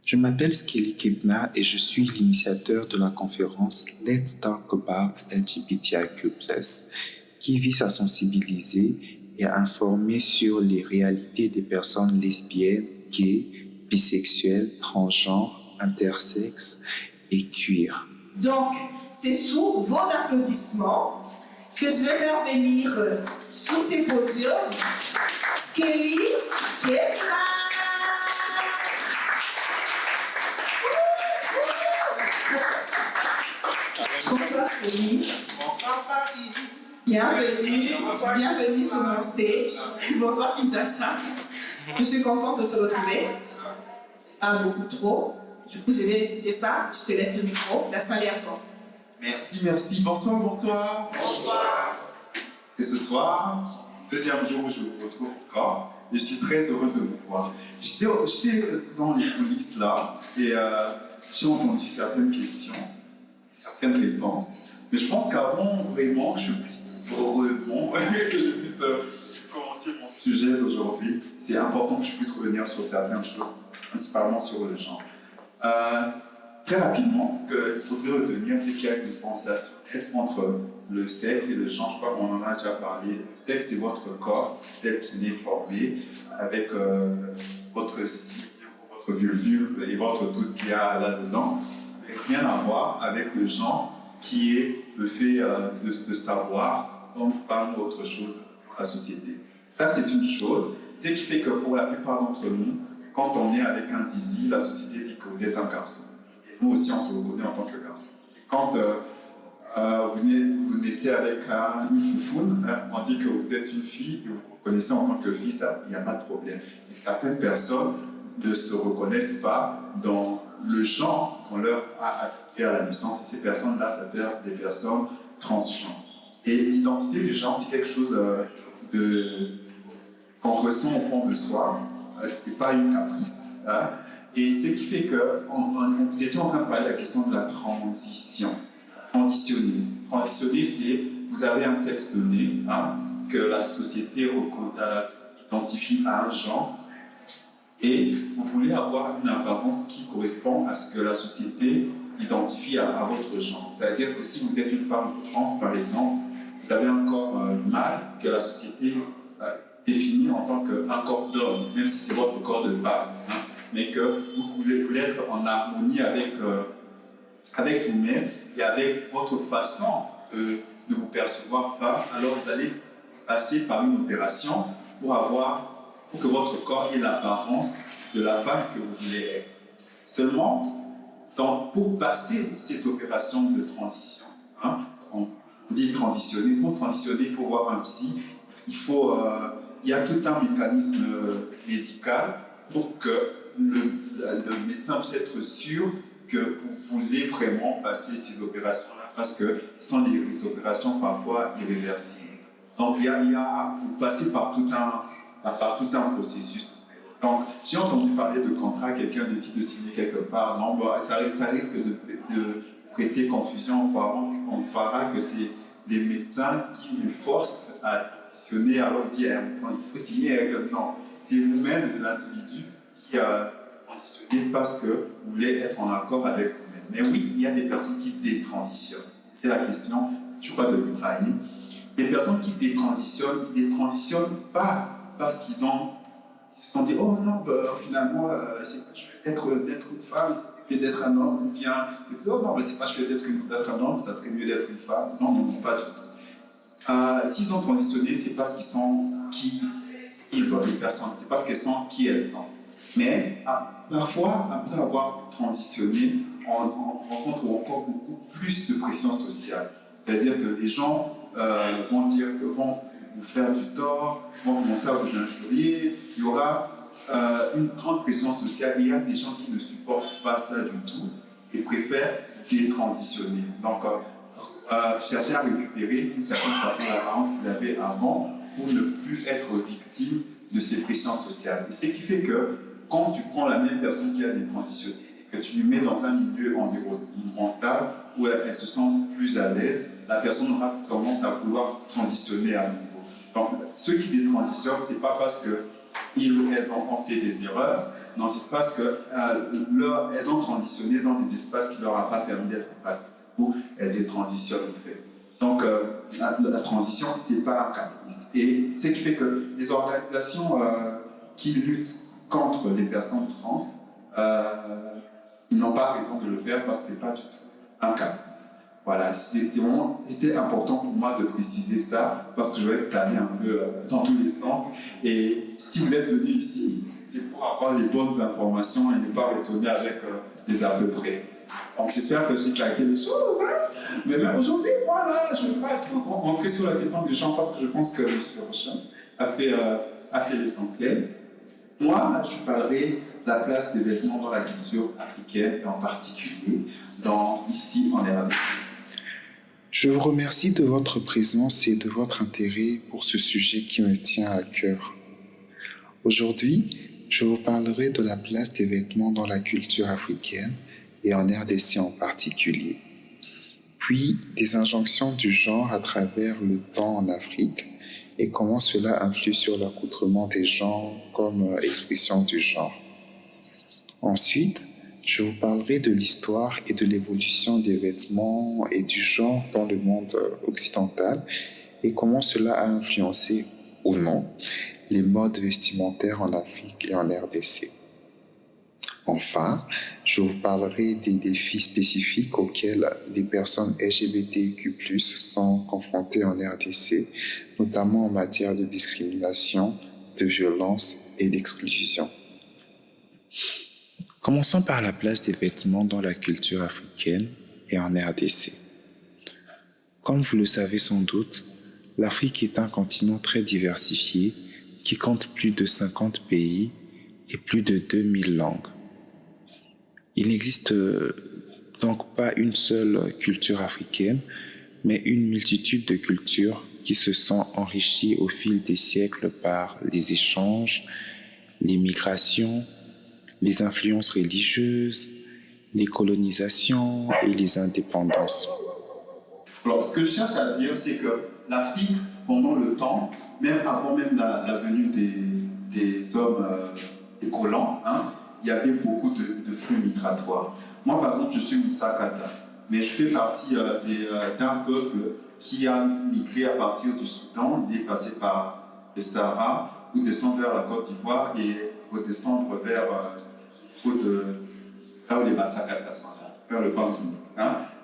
Je m'appelle Skelly Kebna et je suis l'initiateur de la conférence Let's Talk About LGBTIQ+, qui vise à sensibiliser et à informer sur les réalités des personnes lesbiennes, gays, bisexuelles, transgenres, intersexes et queer. Donc, c'est sous vos applaudissements que je vais faire venir sur ces podiums Skelly Kebna. Bonsoir Skelly. Bonsoir Paris. Bienvenue sur mon stage. Bonsoir Kinshasa. Je suis contente de te retrouver. Pas beaucoup trop. Du coup, je vais éviter ça. Je te laisse le micro. La salle est à toi. Merci. Bonsoir. C'est ce soir, deuxième jour où je vous retrouve encore. Je suis très heureux de vous voir. J'étais dans les coulisses là et j'ai entendu certaines questions, certaines réponses. Mais je pense qu'avant vraiment que je puisse commencer mon sujet d'aujourd'hui, c'est important que je puisse revenir sur certaines choses, principalement sur le genre. Très rapidement, ce qu'il faudrait retenir, c'est qu'il y a une différence entre le sexe et le genre. Je crois qu'on en a déjà parlé. Le sexe, c'est votre corps tel qu'il est formé, avec votre vulve et votre tout ce qu'il y a là-dedans. Et rien à voir avec le genre, qui est le fait de se savoir homme, femme ou autre chose dans la société. Ça, c'est une chose. Ce qui fait que pour la plupart d'entre nous, quand on est avec un zizi, la société dit que vous êtes un garçon. Et nous aussi, on se reconnaît en tant que garçon. Et quand vous naissez avec une foufoune, on dit que vous êtes une fille et vous vous reconnaissez en tant que fille, il n'y a pas de problème. Et certaines personnes ne se reconnaissent pas dans le genre qu'on leur a attribué à la naissance. Et ces personnes-là s'appellent des personnes transgenres. Et l'identité du genre, c'est quelque chose qu'on ressent au fond de soi. Ce n'est pas une caprice. Hein. Et ce qui fait que vous étiez en train de parler de la question de la transition. Transitionner, c'est vous avez un sexe donné, hein, que la société identifie à un genre, et vous voulez avoir une apparence qui correspond à ce que la société identifie à votre genre. C'est-à-dire que si vous êtes une femme trans, par exemple, vous avez un corps mâle que la société définit en tant qu'un corps d'homme, même si c'est votre corps de femme, hein, mais que vous voulez être en harmonie avec vous-même et avec votre façon de vous percevoir femme. Alors vous allez passer par une opération pour que votre corps ait l'apparence de la femme que vous voulez être. Seulement, pour passer cette opération de transition, hein, on dit transitionner. Pour transitionner, il faut voir un psy. Il y a tout un mécanisme médical pour que le médecin puisse être sûr que vous voulez vraiment passer ces opérations-là, parce que ce sont des opérations parfois irréversibles. Donc, vous passez par tout un processus. Donc, j'ai entendu parler de contrat, quelqu'un décide de signer quelque part. Non, ça risque de prêter confusion. On croira que c'est les médecins qui nous forcent à transitionner, alors dire il faut signer. Non, c'est vous-même, l'individu, qui a transitionné parce que vous voulez être en accord avec vous-même. Mais oui, il y a des personnes qui détransitionnent. C'est la question, je crois, de l'Ibrahim. Des personnes qui détransitionnent, ils ne détransitionnent pas parce qu'ils se sont dit, oh non, finalement, c'est pas chouette d'être une femme, c'est mieux d'être un homme, ou bien, oh non, c'est pas chouette d'être un homme, ça serait mieux d'être une femme. Non, pas du tout. S'ils ont transitionné, c'est parce qu'ils sont les personnes, c'est parce qu'elles sont qui elles sont. Mais parfois, après avoir transitionné, on rencontre encore beaucoup plus de pression sociale. C'est-à-dire que les gens vont vous faire du tort, vont commencer à vous injurier. Il y aura une grande pression sociale. Il y a des gens qui ne supportent pas ça du tout et préfèrent détransitionner. Donc, chercher à récupérer une certaine façon d'apparence qu'ils avaient avant pour ne plus être victime de ces pressions sociales. Et ce qui fait que quand tu prends la même personne qui a détransitionné et que tu lui mets dans un milieu environnemental où elle se sent plus à l'aise, la personne aura tendance à vouloir transitionner à nouveau. Donc, ceux qui détransitionnent, ce n'est pas parce qu'ils ou elles ont fait des erreurs, dans ces espaces que elles ont transitionné dans des espaces qui ne leur ont pas permis d'être où elles détransitionnent en fait. Donc la transition, c'est pas un caprice. Et ce qui fait que les organisations qui luttent contre les personnes trans, ils n'ont pas raison de le faire parce que c'est pas du tout un caprice. Voilà, c'était important pour moi de préciser ça parce que je voyais que ça allait un peu dans tous les sens. Et si vous êtes venu ici, c'est pour avoir les bonnes informations et ne pas retourner avec des à peu près. Donc j'espère que j'ai clarifié les choses. Hein? Mais même aujourd'hui, voilà, je ne vais pas trop rentrer sur la question du genre parce que je pense que M. Rochin a fait l'essentiel. Moi, je parlerai de la place des vêtements dans la culture africaine, et en particulier ici en RDC. Je vous remercie de votre présence et de votre intérêt pour ce sujet qui me tient à cœur. Aujourd'hui, je vous parlerai de la place des vêtements dans la culture africaine et en RDC en particulier, puis des injonctions du genre à travers le temps en Afrique et comment cela influe sur l'accoutrement des gens comme expression du genre. Ensuite, je vous parlerai de l'histoire et de l'évolution des vêtements et du genre dans le monde occidental et comment cela a influencé, ou non, les modes vestimentaires en Afrique et en RDC. Enfin, je vous parlerai des défis spécifiques auxquels les personnes LGBTQ+, sont confrontées en RDC, notamment en matière de discrimination, de violence et d'exclusion. Commençons par la place des vêtements dans la culture africaine et en RDC. Comme vous le savez sans doute, l'Afrique est un continent très diversifié qui compte plus de 50 pays et plus de 2000 langues. Il n'existe donc pas une seule culture africaine, mais une multitude de cultures qui se sont enrichies au fil des siècles par les échanges, les migrations, les influences religieuses, les colonisations et les indépendances. Alors, ce que je cherche à dire, c'est que l'Afrique, pendant le temps, même avant même la venue des hommes, des colons, il y avait beaucoup de flux migratoires. Moi, par exemple, je suis Moussa Kata, mais je fais partie d'un peuple qui a migré à partir du Soudan, il est passé par le Sahara, pour descendre vers la Côte d'Ivoire et redescendre vers là où les Moussa Kata sont là, vers le Bantou.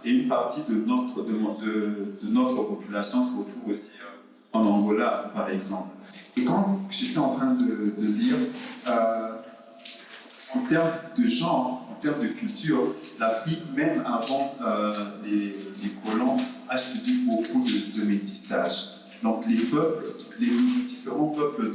Et une partie de notre population se retrouve aussi en Angola, par exemple. Et quand je suis en train de lire, en termes de genre, en termes de culture, l'Afrique, même avant les colons, a subi beaucoup de métissage. Donc les différents peuples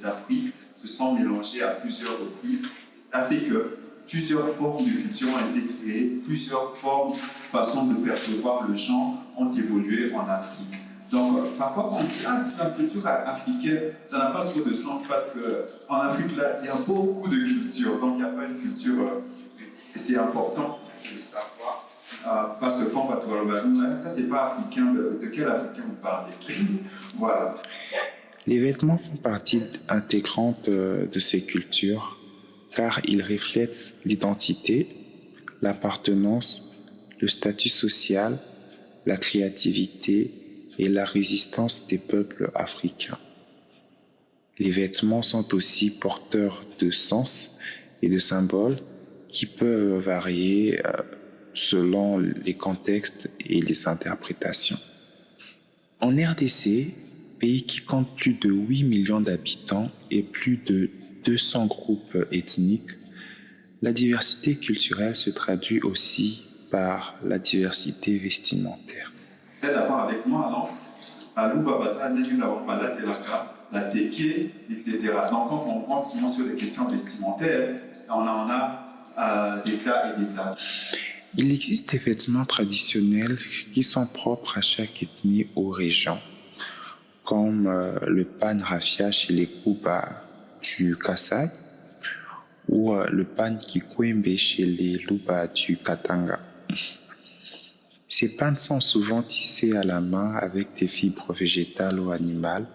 d'Afrique se sont mélangés à plusieurs reprises. Ça fait que plusieurs formes de culture ont été créées, plusieurs formes, façons de percevoir le genre ont évolué en Afrique. Donc, parfois, quand on dit c'est la culture africaine, ça n'a pas trop de sens parce qu'en Afrique, là, il y a beaucoup de cultures. Donc, il n'y a pas une culture. Et c'est important de savoir. Parce que quand on va te voir, ça, c'est pas africain. De quel africain vous parlez? Voilà. Les vêtements font partie intégrante de ces cultures car ils reflètent l'identité, l'appartenance, le statut social, la créativité et la résistance des peuples africains. Les vêtements sont aussi porteurs de sens et de symboles qui peuvent varier selon les contextes et les interprétations. En RDC, pays qui compte plus de 8 millions d'habitants et plus de 200 groupes ethniques, la diversité culturelle se traduit aussi par la diversité vestimentaire. Vous êtes d'accord avec moi, non? Alou, Babasa, la Teke, etc. Donc, quand on rentre souvent sur les questions vestimentaires, on en a des tas et des tas. Il existe des vêtements traditionnels qui sont propres à chaque ethnie ou région, comme le pan raffia chez les Kuba du Kassai ou le pan kikwembe chez les Luba du Katanga. Ces pans sont souvent tissés à la main avec des fibres végétales ou animales.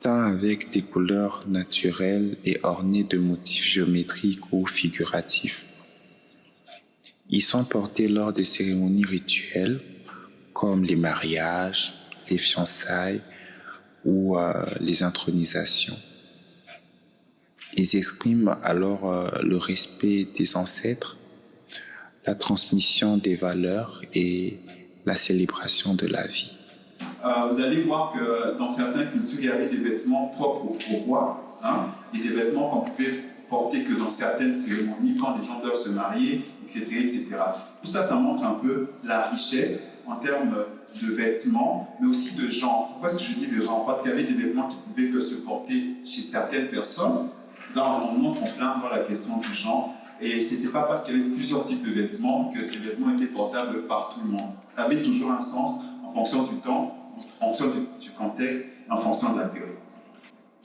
teint avec des couleurs naturelles et ornés de motifs géométriques ou figuratifs. Ils sont portés lors des cérémonies rituelles comme les mariages, les fiançailles ou les intronisations. Ils expriment alors le respect des ancêtres, la transmission des valeurs et la célébration de la vie. Vous allez voir que dans certaines cultures, il y avait des vêtements propres aux rois, et des vêtements qu'on pouvait porter que dans certaines cérémonies, quand les gens doivent se marier, etc., etc. Tout ça, ça montre un peu la richesse en termes de vêtements, mais aussi de genre. Pourquoi est-ce que je dis de genre? Parce qu'il y avait des vêtements qui pouvaient que se porter chez certaines personnes. Là, on montre en plein dans la question du genre. Et ce n'était pas parce qu'il y avait plusieurs types de vêtements que ces vêtements étaient portables par tout le monde. Ça avait toujours un sens en fonction du temps, en fonction du contexte, en fonction de la période.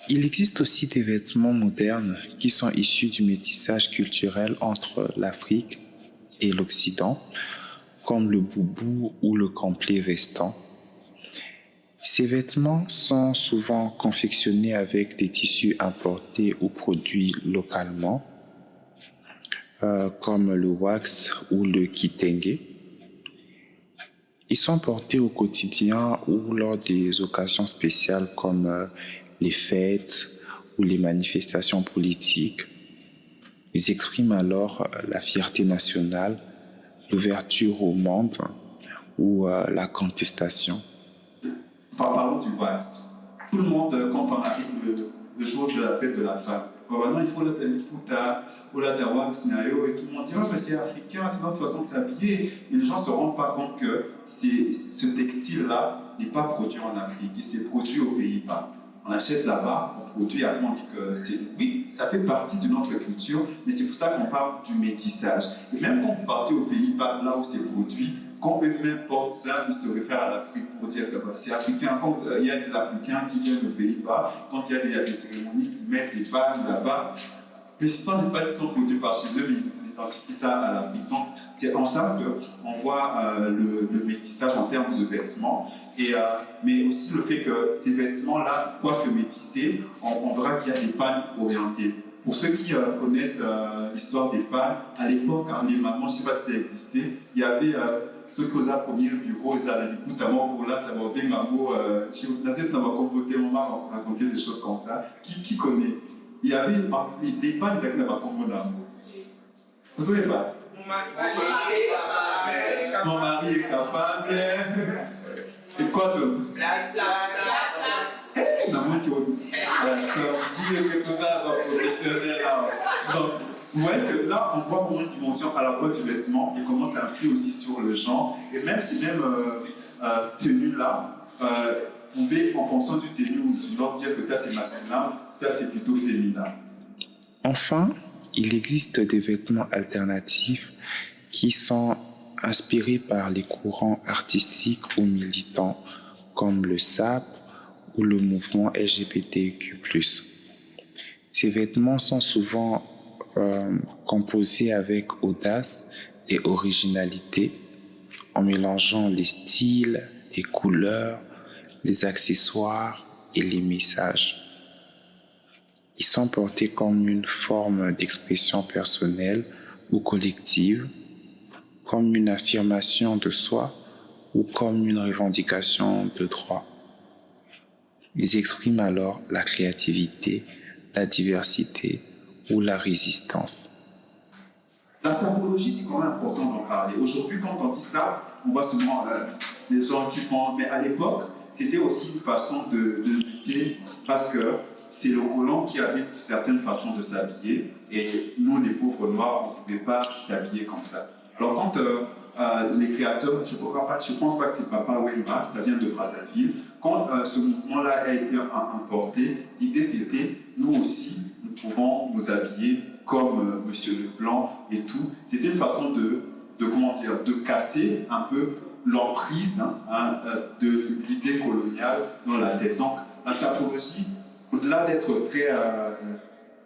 Il existe aussi des vêtements modernes qui sont issus du métissage culturel entre l'Afrique et l'Occident, comme le boubou ou le complet vestant. Ces vêtements sont souvent confectionnés avec des tissus importés ou produits localement, comme le wax ou le kitenge. Ils sont portés au quotidien ou lors des occasions spéciales comme les fêtes ou les manifestations politiques. Ils expriment alors la fierté nationale, l'ouverture au monde ou la contestation. Parlons du wax. Tout le monde, quand on arrive le jour de la fête de la femme, maintenant il faut la wax nayo, et tout le monde dit mais c'est africain, c'est notre façon de s'habiller. Mais les gens ne se rendent pas compte que ce textile-là n'est pas produit en Afrique et c'est produit aux Pays-Bas. On achète là-bas, on produit, après on dit que c'est... Oui, ça fait partie de notre culture, mais c'est pour ça qu'on parle du métissage. Et même quand vous partez aux Pays-Bas, là où c'est produit, quand eux-mêmes portent ça, ils se réfèrent à l'Afrique pour dire que c'est africain. Quand il y a des Africains qui viennent aux Pays-Bas, quand il y a des cérémonies, ils mettent des palmes là-bas. Mais ce sont des palmes qui sont produites par chez eux, mais ils identifient ça à l'Afrique. Donc, c'est en ça qu'on voit le métissage en termes de vêtements. Mais aussi le fait que ces vêtements-là, quoique métissés, on verra qu'il y a des palmes orientées. Pour ceux qui connaissent l'histoire des palmes, à l'époque, maintenant, je ne sais pas si ça existait, il y avait ceux qui osaient premier bureau, ils allaient notamment pour là, d'avoir bien un mot, on m'a raconté des choses comme ça. Qui connaît? Il y avait les palmes, ils avaient un combo d'amour. Vous savez pas? Mon mari est capable. Et quoi d'autre? Donc, vous voyez que là, on voit une dimension à la fois du vêtement et comment ça influe aussi sur le genre. Et même ces mêmes tenues-là, vous pouvez, en fonction du tenue ou du genre, dire que ça c'est masculin, ça c'est plutôt féminin. Enfin, il existe des vêtements alternatifs qui sont inspirés par les courants artistiques ou militants comme le SAP ou le mouvement LGBTQ+. Ces vêtements sont souvent composés avec audace et originalité en mélangeant les styles, les couleurs, les accessoires et les messages. Ils sont portés comme une forme d'expression personnelle ou collective, comme une affirmation de soi ou comme une revendication de droit. Ils expriment alors la créativité, la diversité ou la résistance. La symbologie, c'est quand même important d'en parler. Aujourd'hui, quand on dit ça, on voit seulement les gens qui font... Mais à l'époque, c'était aussi une façon de lutter parce que c'est le colon qui avait certaines façons de s'habiller et nous, les pauvres noirs, on ne pouvait pas s'habiller comme ça. Alors quand les créateurs, je ne pense pas que c'est Papa Wemba, ça vient de Brazzaville, quand ce mouvement-là a été importé, l'idée c'était, nous aussi, nous pouvons nous habiller comme Monsieur Leblanc et tout. C'était une façon de casser un peu l'emprise de l'idée coloniale dans la tête. Donc la sapologie, au-delà d'être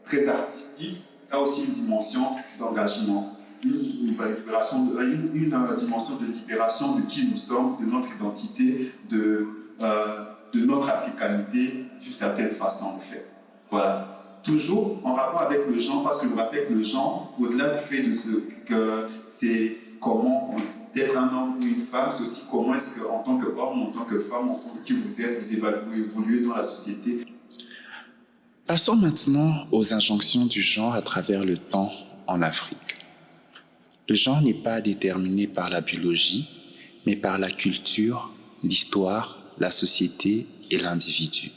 très artistique, ça a aussi une dimension d'engagement, une dimension de libération de qui nous sommes, de notre identité, de notre africanité d'une certaine façon, en fait. Voilà. Toujours en rapport avec le genre, parce que je me rappelle que le genre, au-delà du fait de ce que c'est comment d'être un homme ou une femme, c'est aussi comment est-ce qu'en tant qu'homme, en tant que femme, en tant que qui vous êtes, vous évoluez dans la société. Passons maintenant aux injonctions du genre à travers le temps en Afrique. Le genre n'est pas déterminé par la biologie, mais par la culture, l'histoire, la société et l'individu.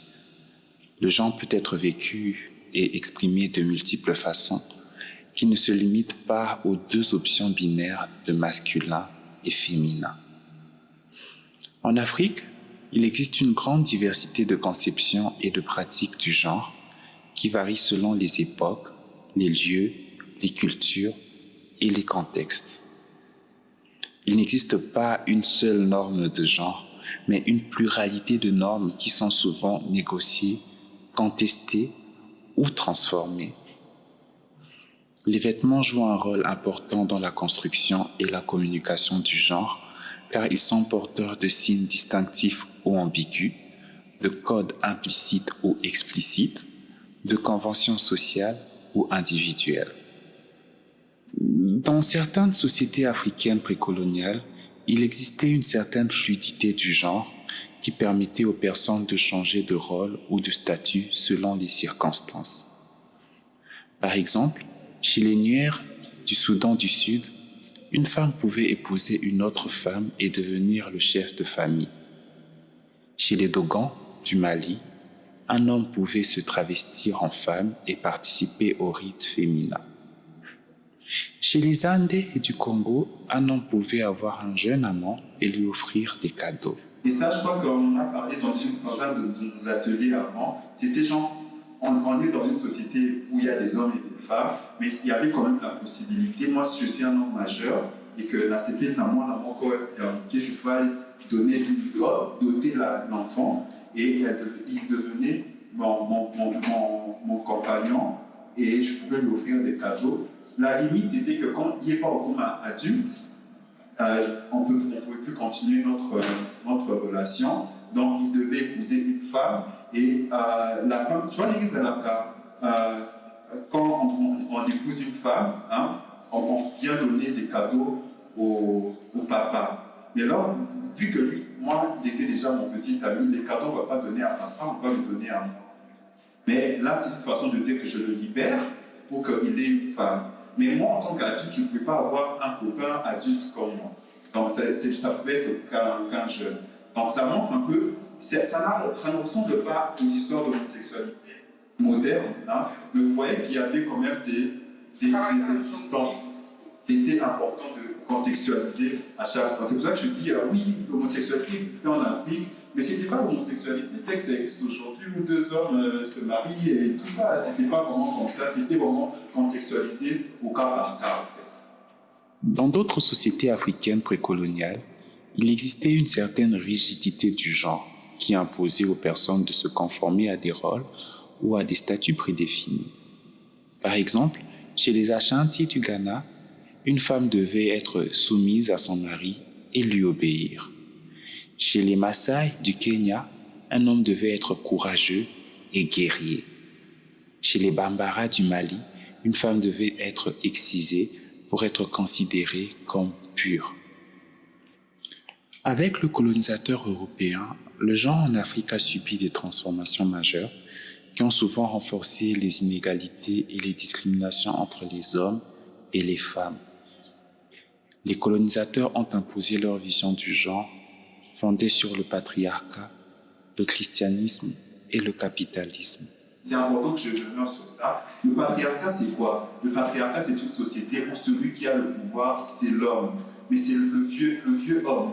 Le genre peut être vécu et exprimé de multiples façons qui ne se limitent pas aux deux options binaires de masculin et féminin. En Afrique, il existe une grande diversité de conceptions et de pratiques du genre qui varient selon les époques, les lieux, les cultures et les contextes. Il n'existe pas une seule norme de genre, mais une pluralité de normes qui sont souvent négociées, contestées ou transformées. Les vêtements jouent un rôle important dans la construction et la communication du genre, car ils sont porteurs de signes distinctifs ou ambigus, de codes implicites ou explicites, de conventions sociales ou individuelles. Dans certaines sociétés africaines précoloniales, il existait une certaine fluidité du genre qui permettait aux personnes de changer de rôle ou de statut selon les circonstances. Par exemple, chez les Nuer du Soudan du Sud, une femme pouvait épouser une autre femme et devenir le chef de famille. Chez les Dogons du Mali, un homme pouvait se travestir en femme et participer aux rites féminins. Chez les Andés du Congo, un homme pouvait avoir un jeune amant et lui offrir des cadeaux. Et ça, je crois qu'on en a parlé dans un de nos ateliers avant. C'était genre, on est dans une société où il y a des hommes et des femmes, mais il y avait quand même la possibilité. Moi, si je suis un homme majeur et que la CP n'a mon corps est je peux aller donner une dot, doter l'enfant, et il devenait mon compagnon, et je pouvais lui offrir des cadeaux. La limite, c'était que quand il n'est pas au commun adulte, on ne pouvait plus continuer notre relation. Donc, il devait épouser une femme. Et la femme, tu vois, l'église de la quand on épouse une femme, hein, on vient donner des cadeaux au papa. Mais là, vu que lui, moi, il était déjà mon petit ami, les cadeaux, on ne va pas donner à papa, on va le donner à moi. Mais là, c'est une façon de dire que je le libère pour qu'il ait une femme. Mais moi, en tant qu'adulte, je ne pouvais pas avoir un copain adulte comme moi. Donc, ça pouvait être qu'un jeune. Donc, ça montre un peu, ça ne ressemble pas aux histoires d'homosexualité moderne. Hein, mais vous voyez qu'il y avait quand même des existences. C'était important de contextualiser à chaque fois. C'est pour ça que je dis, oui, l'homosexualité existait en Afrique, mais ce n'était pas l'homosexualité telle que ça existe aujourd'hui, où deux hommes se marient et tout ça. Ce n'était pas vraiment comme ça, c'était vraiment contextualisé au cas par cas, en fait. Dans d'autres sociétés africaines précoloniales, il existait une certaine rigidité du genre qui imposait aux personnes de se conformer à des rôles ou à des statuts prédéfinis. Par exemple, chez les Ashanti du Ghana, une femme devait être soumise à son mari et lui obéir. Chez les Maasai du Kenya, un homme devait être courageux et guerrier. Chez les Bambara du Mali, une femme devait être excisée pour être considérée comme pure. Avec le colonisateur européen, le genre en Afrique a subi des transformations majeures qui ont souvent renforcé les inégalités et les discriminations entre les hommes et les femmes. Les colonisateurs ont imposé leur vision du genre fondée sur le patriarcat, le christianisme et le capitalisme. C'est important que je demeure sur ça. Le patriarcat, c'est quoi? Le patriarcat, c'est une société où celui qui a le pouvoir, c'est l'homme. Mais c'est le vieux homme.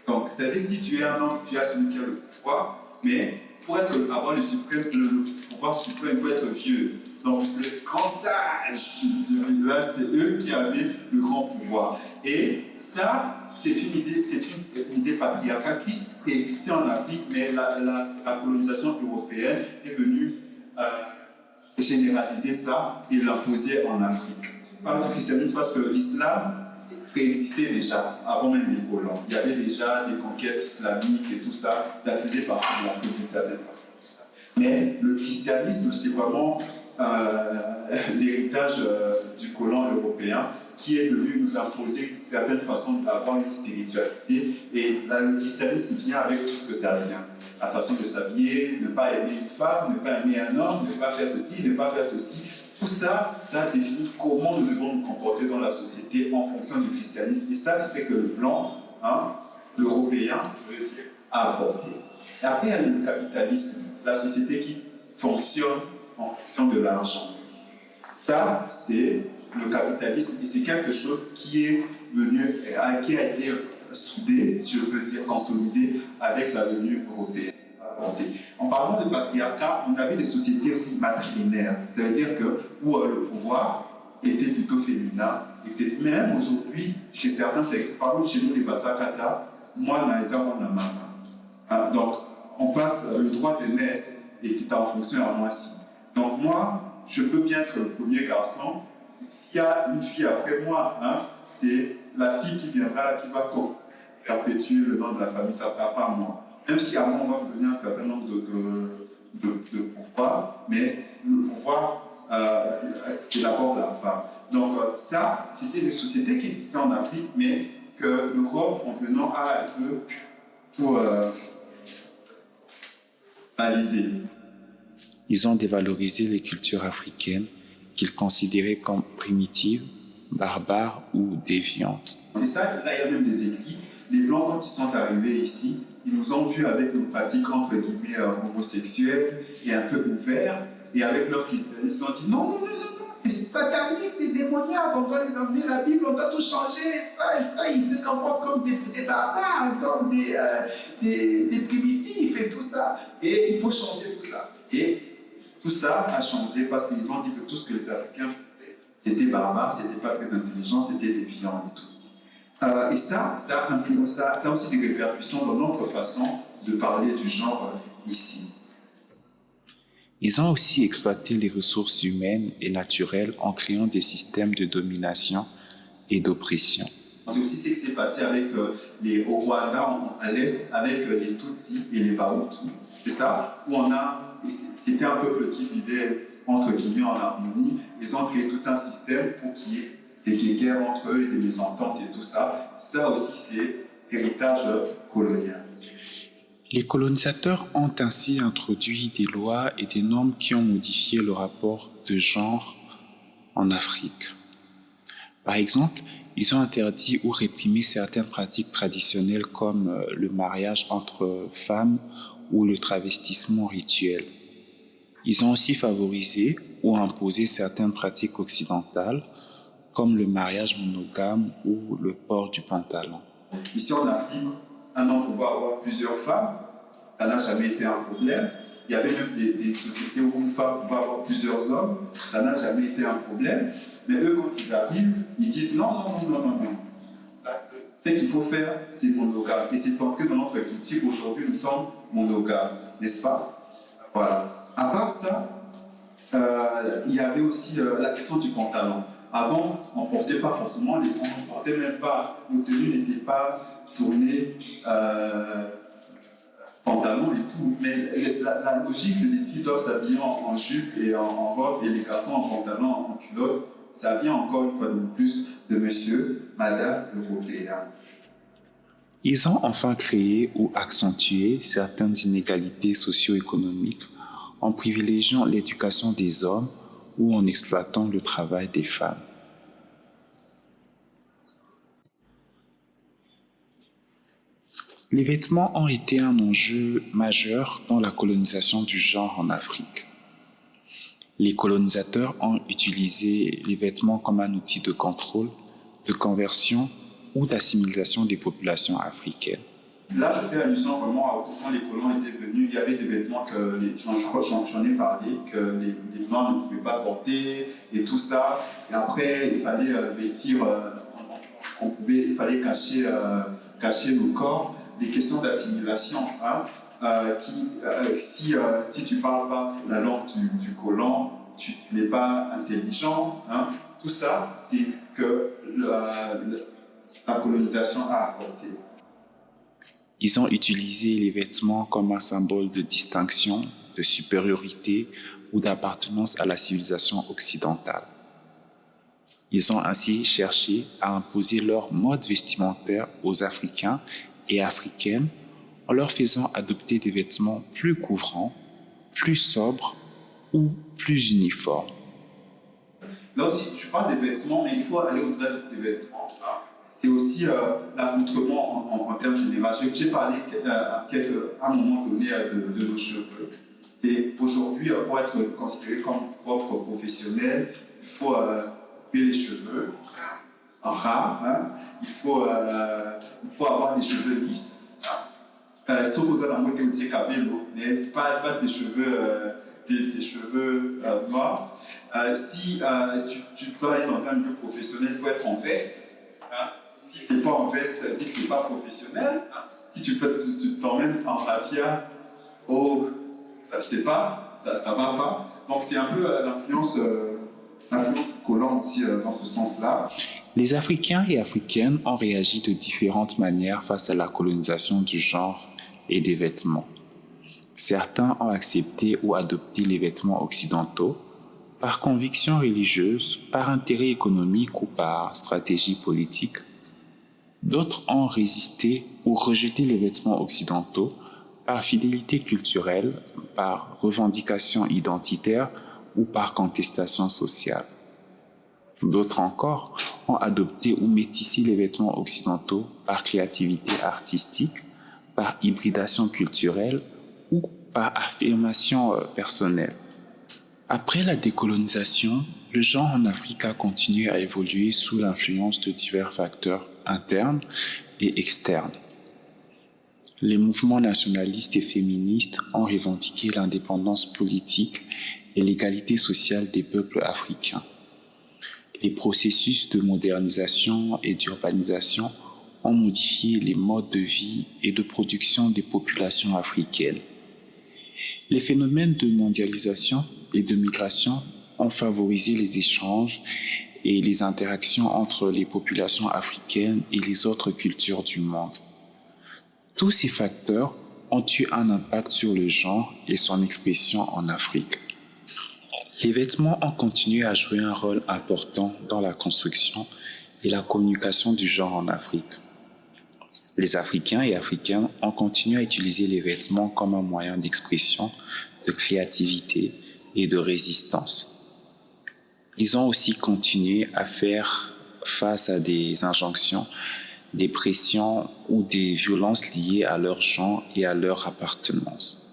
Donc, c'est-à-dire que si tu es un homme, tu as celui qui a le pouvoir, mais pour avoir le pouvoir suprême, il faut être vieux. Donc, les grands sages du village, c'est eux qui avaient le grand pouvoir. Et ça, c'est une idée patriarcale qui existait en Afrique, mais la colonisation européenne est venue généraliser ça et l'imposer en Afrique. Par le christianisme, parce que l'islam préexistait déjà, avant même les colons. Il y avait déjà des conquêtes islamiques et tout ça, ça faisait partie de l'Afrique d'une certaine façon. Mais le christianisme, c'est vraiment l'héritage du colon européen qui est venu nous imposer une certaine façon d'avoir une spiritualité. Et le christianisme vient avec tout ce que ça vient. La façon de s'habiller, ne pas aimer une femme, ne pas aimer un homme, ne pas faire ceci, ne pas faire ceci. Tout ça, ça définit comment nous devons nous comporter dans la société en fonction du christianisme. Et ça, c'est ce que le blanc, l'européen, je veux dire, a apporté. Et après, il y a le capitalisme, la société qui fonctionne en fonction de l'argent. Ça, c'est le capitalisme et c'est quelque chose qui est venu, qui a été soudé, si je peux dire, consolidé avec la venue européenne. En parlant de patriarcat, on avait des sociétés aussi matrilinéaires. Ça veut dire que où le pouvoir était plutôt féminin. Et même aujourd'hui, chez certains, c'est par exemple chez nous, les Basakata, moi, Naïsa, on a maman. Donc, on passe le droit de naissance et qui est en fonction à moi-ci. Donc, moi, je peux bien être le premier garçon. S'il y a une fille après moi, c'est la fille qui viendra là, qui va perpétuer le nom de la famille, ça ne sera pas moi. Même si à moi, on va me donner un certain nombre de pouvoirs, mais le pouvoir, c'est d'abord la femme. Donc ça, c'était des sociétés qui existaient en Afrique, mais que l'Europe, en venant, a un peu pour baliser. Ils ont dévalorisé les cultures africaines qu'ils considéraient comme primitives, barbares ou déviantes. Et ça, là, il y a même des écrits. Les Blancs, quand ils sont arrivés ici, ils nous ont vus avec nos pratiques entre guillemets homosexuelles et un peu ouvertes. Et avec leur christianisme, ils se sont dit non, c'est satanique, c'est démoniaque, on doit les emmener la Bible, on doit tout changer. Ça, ils se comportent comme des barbares, comme des primitifs et tout ça. Et il faut changer tout ça. Et tout ça a changé parce qu'ils ont dit que tout ce que les Africains faisaient, c'était barbare, c'était pas très intelligent, c'était déviant et tout. Et ça a aussi des répercussions dans notre façon de parler du genre ici. Ils ont aussi exploité les ressources humaines et naturelles en créant des systèmes de domination et d'oppression. C'est aussi ce qui s'est passé avec au Rwanda à l'Est, avec les Tutsis et les Bahutu. C'est ça, où c'était un peuple qui vivait entre guillemets en harmonie. Ils ont créé tout un système pour qu'il y ait des guerres entre eux et des mésententes et tout ça. Ça aussi, c'est héritage colonial. Les colonisateurs ont ainsi introduit des lois et des normes qui ont modifié le rapport de genre en Afrique. Par exemple, ils ont interdit ou réprimé certaines pratiques traditionnelles comme le mariage entre femmes ou le travestissement rituel. Ils ont aussi favorisé ou imposé certaines pratiques occidentales comme le mariage monogame ou le port du pantalon. Ici en Afrique, un homme pouvait avoir plusieurs femmes, ça n'a jamais été un problème. Il y avait même des sociétés où une femme pouvait avoir plusieurs hommes, ça n'a jamais été un problème. Mais eux, quand ils arrivent, ils disent non. Ce qu'il faut faire, c'est monogame. Et c'est entré dans notre culture. Aujourd'hui, nous sommes monogames, n'est-ce pas? Voilà. À part ça, il y avait aussi la question du pantalon. Avant, on ne portait pas forcément, on ne portait même pas, nos tenues n'étaient pas tournées pantalon et tout, mais la logique que les filles doivent s'habiller en jupe et en robe et les garçons en pantalon, en culotte, ça vient encore une fois de plus de monsieur, madame européen. Ils ont enfin créé ou accentué certaines inégalités socio-économiques en privilégiant l'éducation des hommes ou en exploitant le travail des femmes. Les vêtements ont été un enjeu majeur dans la colonisation du genre en Afrique. Les colonisateurs ont utilisé les vêtements comme un outil de contrôle, de conversion ou d'assimilation des populations africaines. Là, je fais allusion vraiment à quand les colons étaient venus, il y avait des vêtements que j'en ai parlé, que les Blancs ne pouvaient pas porter et tout ça. Et après, il fallait vêtir, il fallait cacher nos corps. Les questions d'assimilation, si tu ne parles pas la langue du colon, tu n'es pas intelligent, Tout ça, c'est ce que la colonisation a apporté. Ils ont utilisé les vêtements comme un symbole de distinction, de supériorité ou d'appartenance à la civilisation occidentale. Ils ont ainsi cherché à imposer leur mode vestimentaire aux Africains et Africaines en leur faisant adopter des vêtements plus couvrants, plus sobres ou plus uniformes. Là aussi, tu parles des vêtements, mais il faut aller au-delà des vêtements. C'est aussi l'accoutrement en termes généraux. J'ai parlé à un moment donné de nos cheveux. C'est aujourd'hui, pour être considéré comme propre professionnel, il faut couper les cheveux en ras. Hein. Il faut avoir des cheveux lisses. Sauf aux alentours de tes cabello, mais pas tes cheveux noirs. Si tu dois aller dans un milieu professionnel, il faut être en veste. Hein. Si tu n'es pas en veste, ça veut dire que ce n'est pas professionnel. Hein. Si tu t'emmènes en raffia, oh, ça ne va pas. Donc c'est un peu l'influence du colon aussi dans ce sens-là. Les Africains et Africaines ont réagi de différentes manières face à la colonisation du genre et des vêtements. Certains ont accepté ou adopté les vêtements occidentaux par conviction religieuse, par intérêt économique ou par stratégie politique. D'autres ont résisté ou rejeté les vêtements occidentaux par fidélité culturelle, par revendication identitaire ou par contestation sociale. D'autres encore ont adopté ou métissé les vêtements occidentaux par créativité artistique, par hybridation culturelle ou par affirmation personnelle. Après la décolonisation, le genre en Afrique a continué à évoluer sous l'influence de divers facteurs internes et externes. Les mouvements nationalistes et féministes ont revendiqué l'indépendance politique et l'égalité sociale des peuples africains. Les processus de modernisation et d'urbanisation ont modifié les modes de vie et de production des populations africaines. Les phénomènes de mondialisation et de migration ont favorisé les échanges et les interactions entre les populations africaines et les autres cultures du monde. Tous ces facteurs ont eu un impact sur le genre et son expression en Afrique. Les vêtements ont continué à jouer un rôle important dans la construction et la communication du genre en Afrique. Les Africains et Africaines ont continué à utiliser les vêtements comme un moyen d'expression, de créativité et de résistance. Ils ont aussi continué à faire face à des injonctions, des pressions ou des violences liées à leur genre et à leur appartenance.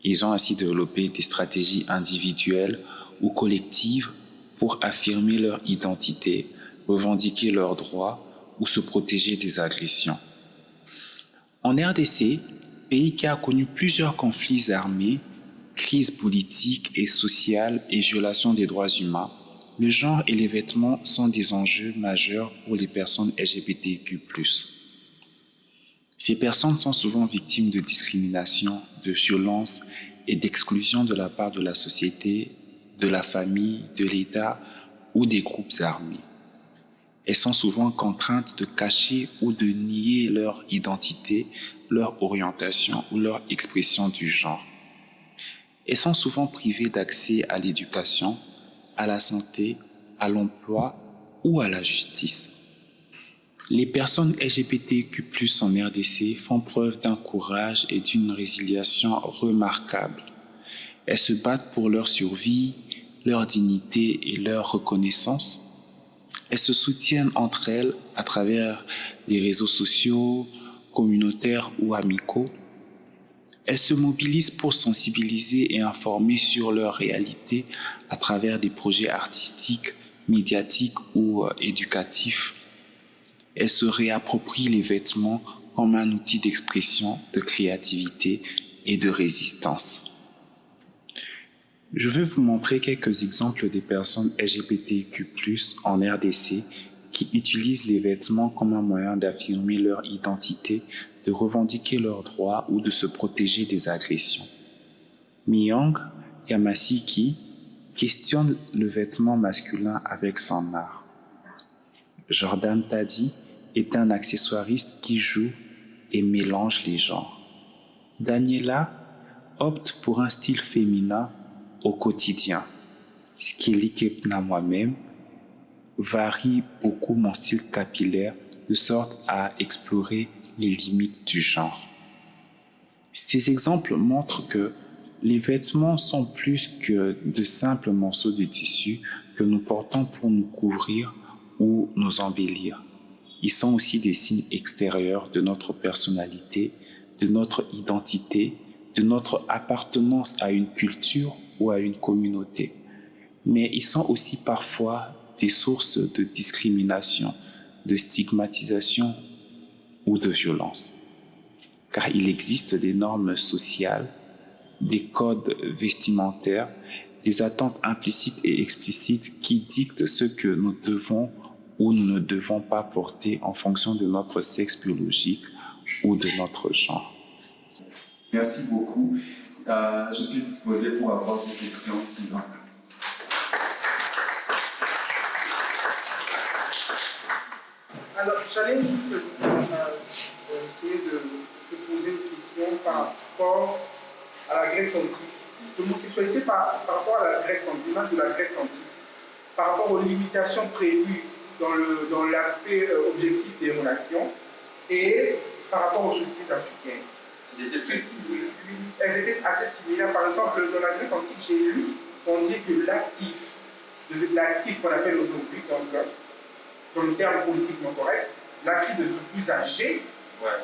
Ils ont ainsi développé des stratégies individuelles ou collectives pour affirmer leur identité, revendiquer leurs droits ou se protéger des agressions. En RDC, pays qui a connu plusieurs conflits armés, crises politiques et sociales et violations des droits humains, le genre et les vêtements sont des enjeux majeurs pour les personnes LGBTQ+. Ces personnes sont souvent victimes de discrimination, de violence et d'exclusion de la part de la société, de la famille, de l'État ou des groupes armés. Elles sont souvent contraintes de cacher ou de nier leur identité, leur orientation ou leur expression du genre. Elles sont souvent privées d'accès à l'éducation, à la santé, à l'emploi ou à la justice. Les personnes LGBTQ+ en RDC font preuve d'un courage et d'une résilience remarquables. Elles se battent pour leur survie, leur dignité et leur reconnaissance. Elles se soutiennent entre elles à travers les réseaux sociaux, communautaires ou amicaux. Elles se mobilisent pour sensibiliser et informer sur leur réalité à travers des projets artistiques, médiatiques ou éducatifs. Elles se réapproprient les vêtements comme un outil d'expression, de créativité et de résistance. Je vais vous montrer quelques exemples des personnes LGBTQ+ en RDC qui utilisent les vêtements comme un moyen d'affirmer leur identité, de revendiquer leurs droits ou de se protéger des agressions. Myong Yamasiki, questionne le vêtement masculin avec son art. Jordan Tadi est un accessoiriste qui joue et mélange les genres. Daniela opte pour un style féminin au quotidien. Skelly na moi-même varie beaucoup mon style capillaire de sorte à explorer les limites du genre. Ces exemples montrent que les vêtements sont plus que de simples morceaux de tissu que nous portons pour nous couvrir ou nous embellir. Ils sont aussi des signes extérieurs de notre personnalité, de notre identité, de notre appartenance à une culture ou à une communauté. Mais ils sont aussi parfois des sources de discrimination, de stigmatisation ou de violence. Car il existe des normes sociales, des codes vestimentaires, des attentes implicites et explicites qui dictent ce que nous devons ou nous ne devons pas porter en fonction de notre sexe biologique ou de notre genre. Merci beaucoup. Je suis disposé pour avoir des questions Sylvain. Alors, j'allais juste essayer de poser une question par rapport à la Grèce antique. L'homosexualité par rapport à la Grèce antique, l'image de la Grèce antique, par rapport aux limitations prévues dans l'aspect objectif des relations et par rapport aux sociétés africaines. Ils étaient très similaires. Elles étaient assez similaires. Par exemple, dans la Grèce antique, j'ai lu, on dit que l'actif qu'on appelle aujourd'hui, donc dans le terme politiquement correct, l'actif devient plus âgé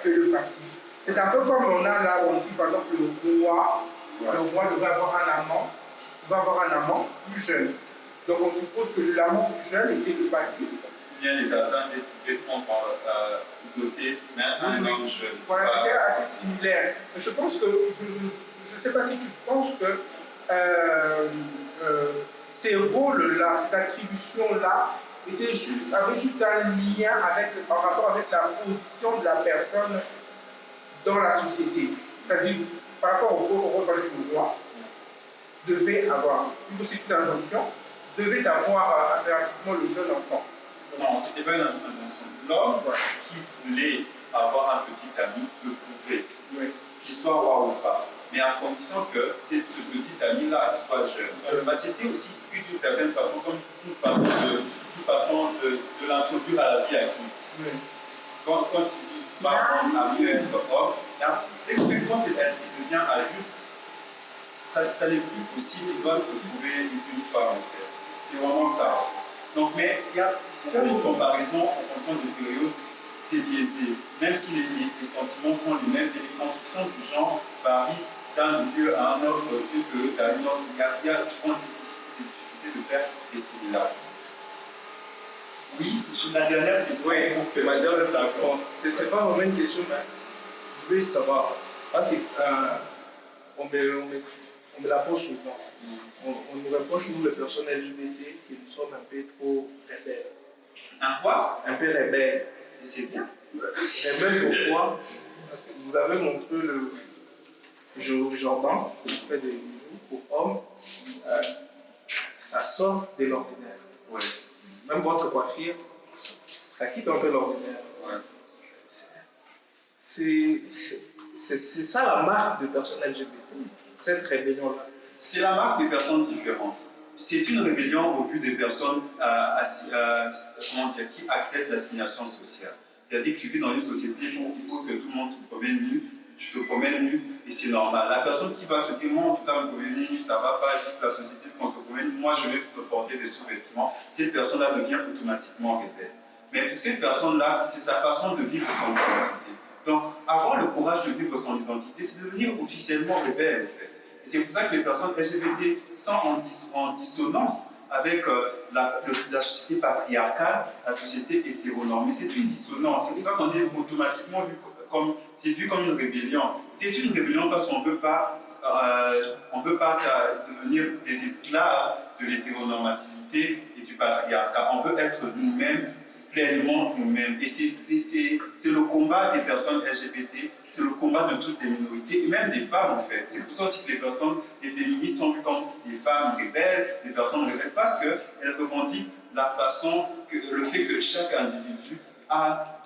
que le passif. C'est un peu comme on a là, on dit par exemple le roi devrait avoir un amant plus jeune. Donc on suppose que l'amant plus jeune était le passif. Bien les asins étaient dotés, mais un homme jeune. Voilà, c'était assez similaire. Mais je pense que, je ne sais pas si tu penses que ces rôles-là, cette attribution-là, avaient juste un lien en rapport avec la position de la personne dans la société. C'est-à-dire, par rapport au rôle du roi, devait avoir une possibilité d'injonction, devait avoir impérativement le jeune enfant. Non, ce n'était pas une injonction. L'homme qui voulait avoir un petit ami le pouvait, qu'il soit roi ou pas. Mais à condition que ce petit ami-là soit jeune. C'était aussi vu d'une certaine façon comme une façon de l'introduire à la vie adulte. Quand il va à mieux être homme, c'est que quand il devient adulte, ça n'est plus possible, il doit trouver une femme en fait. C'est vraiment ça. Donc, mais faire une comparaison en fonction de périodes, c'est biaisé. Même si les sentiments sont les mêmes, les constructions du genre varient d'un milieu à un autre, d'une période à une autre. Il y a souvent des difficultés de faire des similaires. Oui, sur la dernière question. Oui, c'est ma dernière question. C'est pas vraiment une question, mais je veux savoir. Parce que on me la pose souvent. On nous reproche, nous, les personnes LGBT, que nous sommes un peu trop rebelles. Un quoi? Un peu rebelles. Et c'est bien. Rebelles pourquoi? Parce que vous avez montré le Jordan, qui fait des bijoux pour hommes. Ça sort de l'ordinaire. Ouais. Même votre coiffure, ça quitte un peu l'ordinaire. Ouais. C'est ça la marque de personnes LGBT, cette rébellion-là. C'est la marque des personnes différentes. C'est une rébellion au vu des personnes qui acceptent l'assignation sociale. C'est-à-dire que tu vis dans une société, il faut que tout le monde se promène nu, tu te promènes nu, et c'est normal. La personne qui va se dire, moi en tout cas, me promener nu, ça ne va pas, toute la société qu'on se promène, moi je vais porter des sous-vêtements, cette personne-là devient automatiquement rebelle. Mais pour cette personne-là, c'est sa façon de vivre son identité. Donc, avoir le courage de vivre son identité, c'est devenir officiellement rebelle, en fait. Et c'est pour ça que les personnes LGBT sont en dissonance avec la société patriarcale, la société hétéronormée. C'est une dissonance. C'est pour ça qu'on est automatiquement vu comme une rébellion. C'est une rébellion parce qu'on ne veut pas devenir des esclaves de l'hétéronormativité et du patriarcat. On veut être nous-mêmes pleinement nous-mêmes. Et c'est le combat des personnes LGBT, c'est le combat de toutes les minorités, et même des femmes en fait. C'est pour ça aussi que les féministes sont vues comme des femmes rebelles, des personnes rebelles, parce qu'elles revendiquent le fait que chaque individu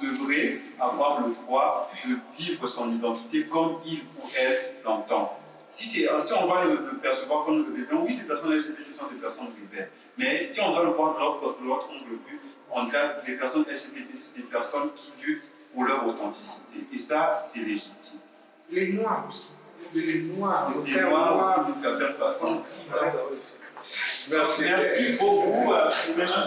devrait avoir le droit de vivre son identité comme il ou elle l'entend. Si on va le percevoir comme rebelle, oui, les personnes LGBT sont des personnes rebelles. Mais si on doit le voir de l'autre angle de vue, on dirait que les personnes LGBT, c'est des personnes qui luttent pour leur authenticité. Et ça, c'est légitime. Les Noirs aussi. Les Noirs. Les Noirs aussi, d'une certaine façon. Merci. Merci beaucoup. Merci.